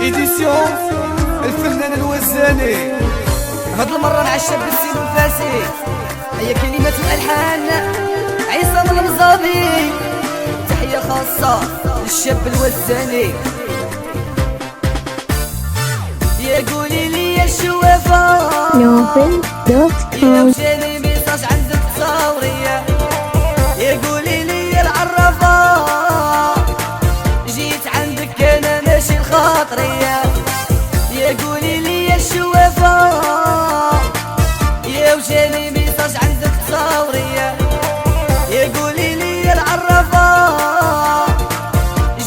إديسيون الفنان الوزاني. هاد المرة مع الشاب السيد الفاسي، هي كلمات والألحان عصام المزابي. تحية خاصة للشاب الوزاني. يا قولي لي يا الشوافة يا وجاني ميساج عندك تصاورية. يا قولي لي يا العرافة جيت عندك انا ماشي الخاطرية. يا قولي لي يا الشوافة يا وجاني ميساج عندك تصاورية. يا قولي لي يا العرافة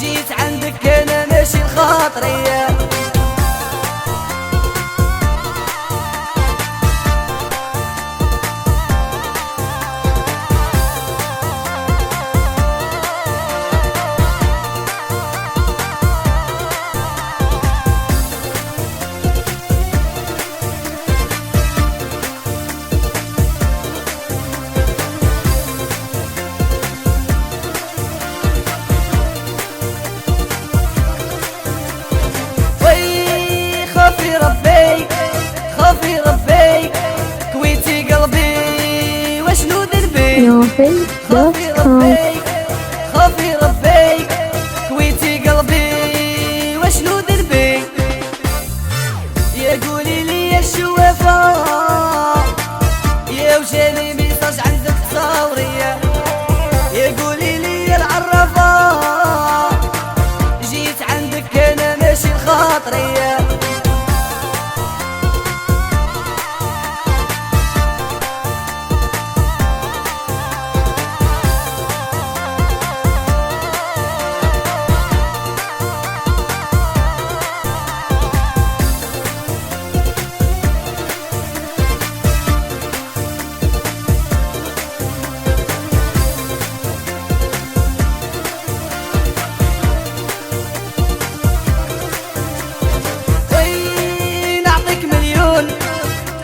جيت عندك انا ماشي الخاطرية. خافي ربي كويتي قلبي وشنو دربي. خافي ربي كويتي قلبي وشنو دربي. يا قولي لي يا الشوافة يا وجاني ميساج عندك تصاورية. يا قولي لي يا العرافة جيت عندك انا ماشي الخاطرية.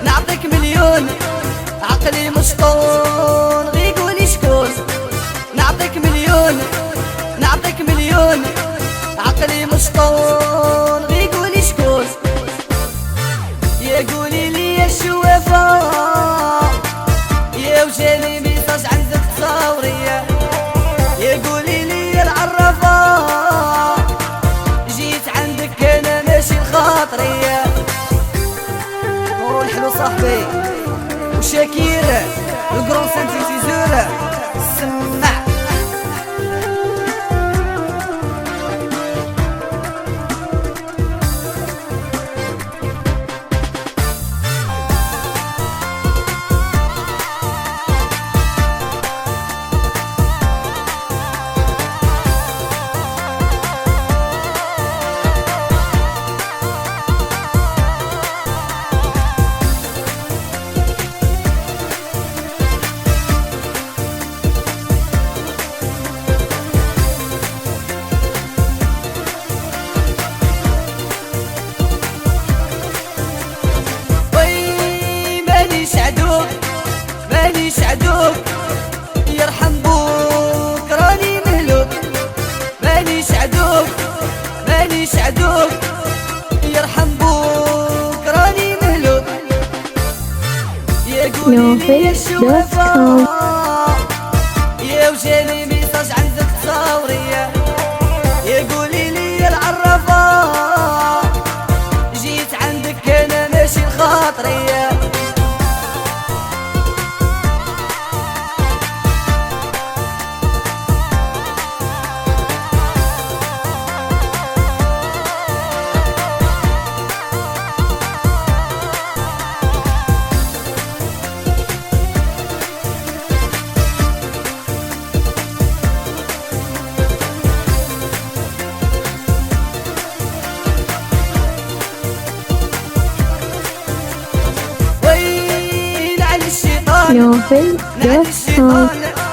نعطيك مليون عقلي مشطون غي قولي شكون. نعطيك مليون عقلي مشطون غي قولي شكون. يا قولي لي يا الشوافة يا وجاني ميساج عندك تصاورية. يا قولي لي يا العرافة جيت عندك انا ماشي الخاطرية. الحلو صاحبي وشاكير الكرون سانتيزور سمع. مانيش عدوك يرحم بوك راني مهلوك. مانيش عدوك يرحم بوك راني مهلوك. يا قولي لي يا الشوافة يا وجاني ميساج عندك تصاورية. يا قولي لي يا العرافة جيت عندك انا ماشي الخاطرية. Novel.com